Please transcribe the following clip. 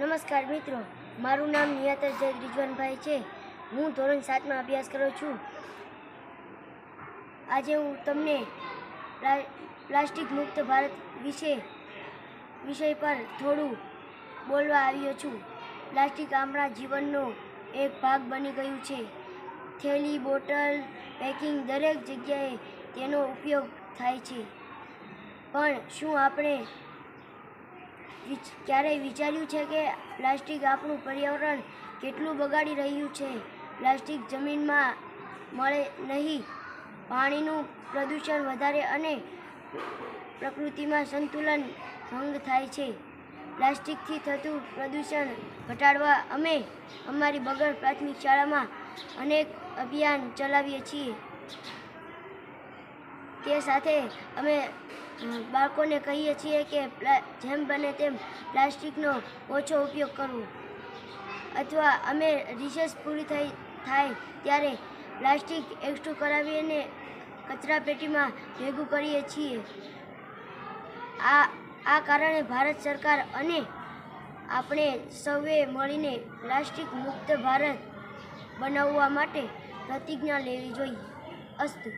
નમસ્કાર મિત્રો, મારું નામ નિયાતર જૈદ રિજવાનભાઈ છે. હું ધોરણ 7માં અભ્યાસ કરું છું. આજે હું તમને પ્લાસ્ટિક મુક્ત ભારત વિષય પર થોડું બોલવા આવ્યો છું. પ્લાસ્ટિક આપણા જીવનનો એક ભાગ બની ગયું છે. થેલી, બોટલ, પેકિંગ દરેક જગ્યાએ તેનો ઉપયોગ થાય છે. પણ શું આપણે ક્યારેય વિચાર્યું છે કે પ્લાસ્ટિક આપણું પર્યાવરણ કેટલું બગાડી રહ્યું છે? પ્લાસ્ટિક જમીનમાં મળે નહીં, પાણીનું પ્રદૂષણ વધારે અને પ્રકૃતિમાં સંતુલન ભંગ થાય છે. પ્લાસ્ટિકથી થતું પ્રદૂષણ ઘટાડવા અમે અમારી બગડ પ્રાથમિક શાળામાં અનેક અભિયાન ચલાવીએ છીએ. તે સાથે અમે બાળકોને કહીએ છીએ કે જેમ બને તેમ પ્લાસ્ટિકનો ઓછો ઉપયોગ કરવો, અથવા અમે રિસેસ પૂરી થાય ત્યારે પ્લાસ્ટિક એકઠું કરાવીને કચરાપેટીમાં ભેગું કરીએ છીએ. આ કારણે ભારત સરકાર અને આપણે સૌએ મળીને પ્લાસ્ટિક મુક્ત ભારત બનાવવા માટે પ્રતિજ્ઞા લેવી જોઈએ. અસ્તુ.